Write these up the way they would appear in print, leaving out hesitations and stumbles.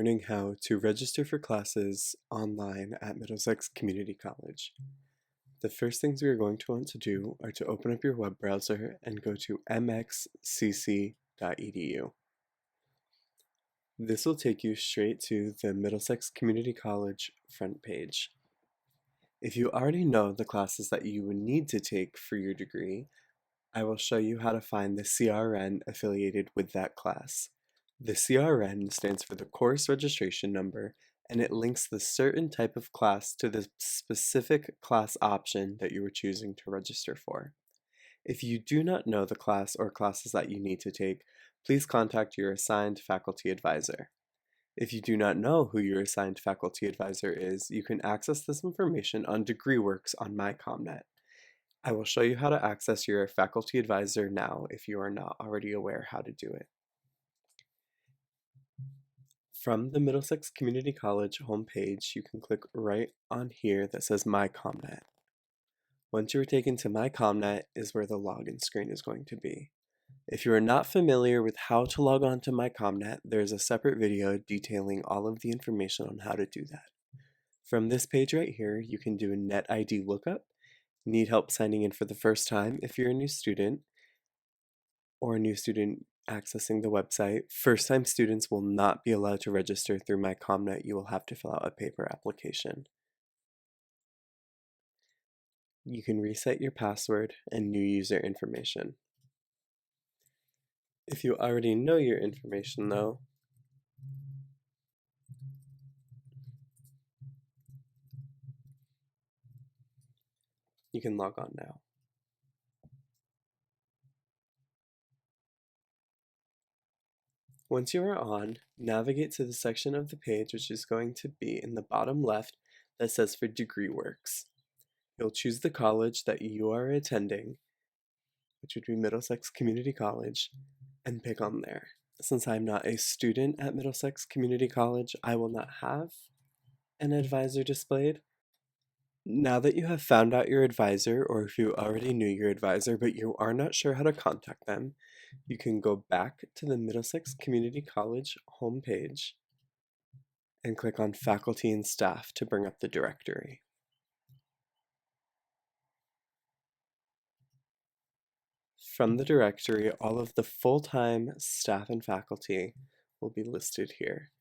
learning how to register for classes online at Middlesex Community College. The first things we are going to want to do are to open up your web browser and go to mxcc.edu. This will take you straight to the Middlesex Community College front page. If you already know the classes that you would need to take for your degree, I will show you how to find the CRN affiliated with that class. The CRN stands for the course registration number, and it links the certain type of class to the specific class option that you are choosing to register for. If you do not know the class or classes that you need to take, please contact your assigned faculty advisor. If you do not know who your assigned faculty advisor is, you can access this information on DegreeWorks on My ComNet. I will show you how to access your faculty advisor now if you are not already aware how to do it. From the Middlesex Community College homepage, you can click right on here that says My ComNet. Once you are taken to My ComNet is where the login screen is going to be. If you are not familiar with how to log on to My ComNet, there is a separate video detailing all of the information on how to do that. From this page right here, you can do a net ID lookup, need help signing in for the first time if you're a new student, or a new student accessing the website. First-time students will not be allowed to register through My ComNet. You will have to fill out a paper application. You can reset your password and new user information. If you already know your information though, you can log on now. Once you are on, navigate to the section of the page which is going to be in the bottom left that says for DegreeWorks. You'll choose the college that you are attending, which would be Middlesex Community College, and pick on there. Since I'm not a student at Middlesex Community College, I will not have an advisor displayed. Now that you have found out your advisor, or if you already knew your advisor but you are not sure how to contact them, you can go back to the Middlesex Community College homepage and click on Faculty and Staff to bring up the directory. From the directory, all of the full-time staff and faculty will be listed here.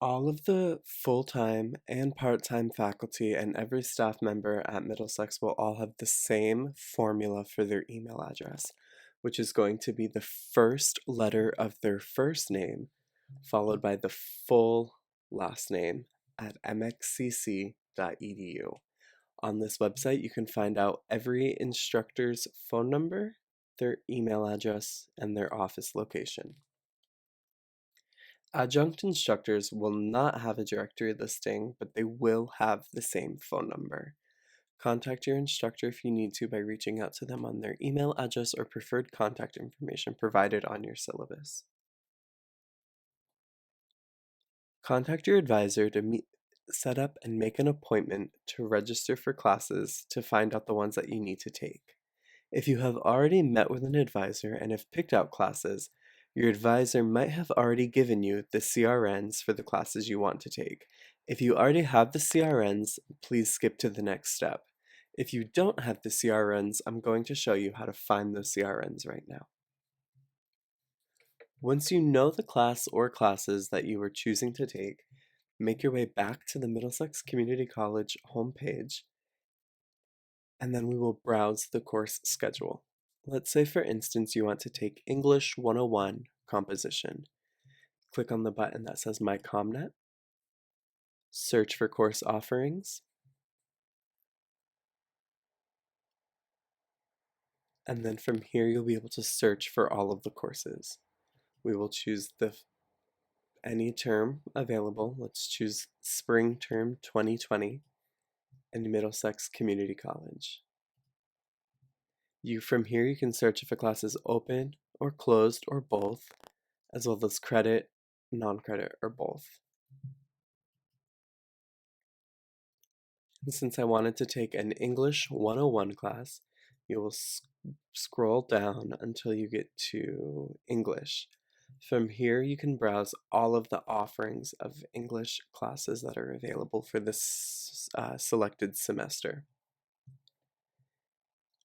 All of the full-time and part-time faculty and every staff member at Middlesex will all have the same formula for their email address, which is going to be the first letter of their first name, followed by the full last name at mxcc.edu. On this website, you can find out every instructor's phone number, their email address, and their office location. Adjunct instructors will not have a directory listing, but they will have the same phone number. Contact your instructor if you need to by reaching out to them on their email address or preferred contact information provided on your syllabus. Contact your advisor to set up and make an appointment to register for classes to find out the ones that you need to take. If you have already met with an advisor and have picked out classes, your advisor might have already given you the CRNs for the classes you want to take. If you already have the CRNs, please skip to the next step. If you don't have the CRNs, I'm going to show you how to find those CRNs right now. Once you know the class or classes that you are choosing to take, make your way back to the Middlesex Community College homepage, and then we will browse the course schedule. Let's say, for instance, you want to take English 101 Composition. Click on the button that says My ComNet, search for course offerings, and then from here you'll be able to search for all of the courses. We will choose any term available. Let's choose Spring Term 2020 and Middlesex Community College. From here you can search if a class is open or closed or both, as well as credit, non-credit, or both. And since I wanted to take an English 101 class, You will scroll down until you get to English. From here, you can browse all of the offerings of English classes that are available for this selected semester.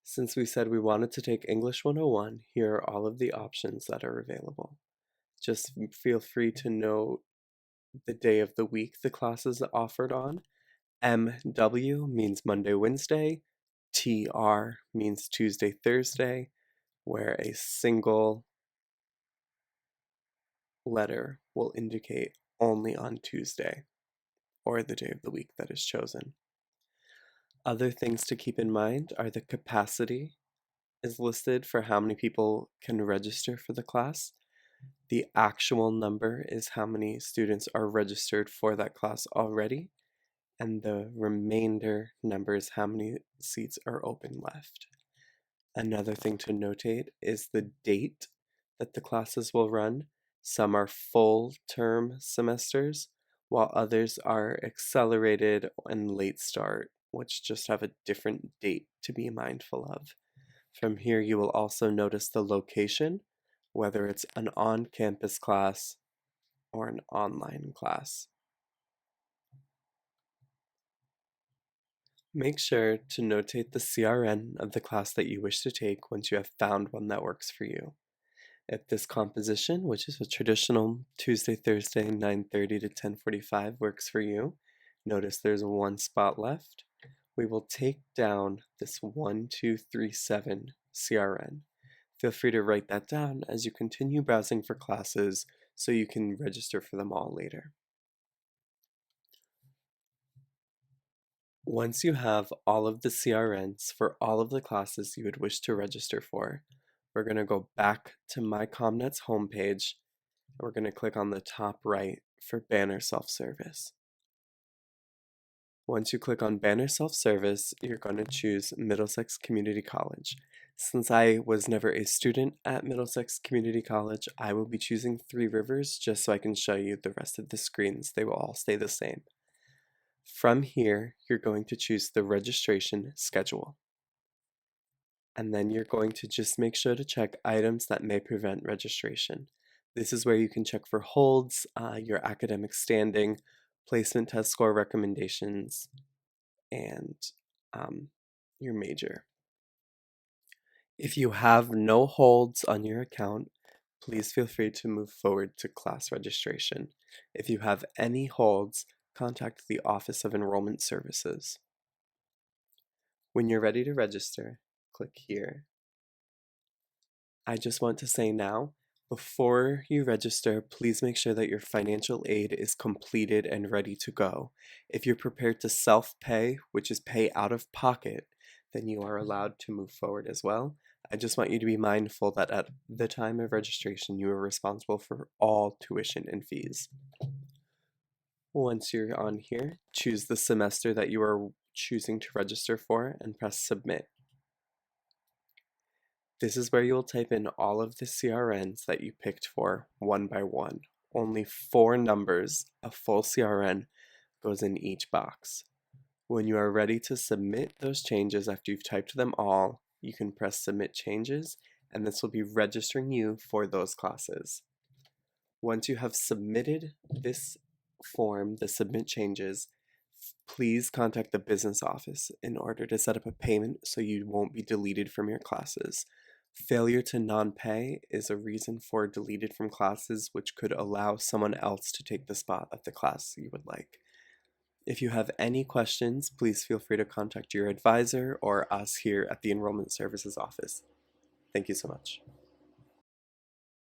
Since we said we wanted to take English 101, here are all of the options that are available. Just feel free to note the day of the week the class is offered on. MW means Monday, Wednesday. TR means Tuesday, Thursday, where a single letter will indicate only on Tuesday, or the day of the week that is chosen. Other things to keep in mind are the capacity is listed for how many people can register for the class. The actual number is how many students are registered for that class already, and the remainder number is how many seats are open left. Another thing to notate is the date that the classes will run. Some are full term semesters, while others are accelerated and late start, which just have a different date to be mindful of. From here, you will also notice the location, whether it's an on-campus class or an online class. Make sure to notate the CRN of the class that you wish to take once you have found one that works for you. If this composition, which is a traditional Tuesday, Thursday, 9:30 to 10:45 works for you, notice there's one spot left. We will take down this 1237 CRN. Feel free to write that down as you continue browsing for classes so you can register for them all later. Once you have all of the CRNs for all of the classes you would wish to register for, we're going to go back to My ComNet's homepage. We're going to click on the top right for Banner Self-Service. Once you click on Banner Self-Service, you're going to choose Middlesex Community College. Since I was never a student at Middlesex Community College, I will be choosing Three Rivers just so I can show you the rest of the screens. They will all stay the same. From here, you're going to choose the registration schedule. And then you're going to just make sure to check items that may prevent registration. This is where you can check for holds, your academic standing, placement test score recommendations, and your major. If you have no holds on your account, please feel free to move forward to class registration. If you have any holds, contact the Office of Enrollment Services. When you're ready to register, click here. I just want to say now, before you register, please make sure that your financial aid is completed and ready to go. If you're prepared to self-pay, which is pay out of pocket, then you are allowed to move forward as well. I just want you to be mindful that at the time of registration, you are responsible for all tuition and fees. Once you're on here, choose the semester that you are choosing to register for and press submit. This is where you'll type in all of the CRNs that you picked for one by one. Only 4 numbers, a full CRN, goes in each box. When you are ready to submit those changes after you've typed them all, you can press submit changes, and this will be registering you for those classes. Once you have submitted this form, the submit changes, please contact the business office in order to set up a payment so you won't be deleted from your classes. Failure to non-pay is a reason for deleted from classes, which could allow someone else to take the spot of the class you would like. If you have any questions, please feel free to contact your advisor or us here at the Enrollment Services office. Thank you so much.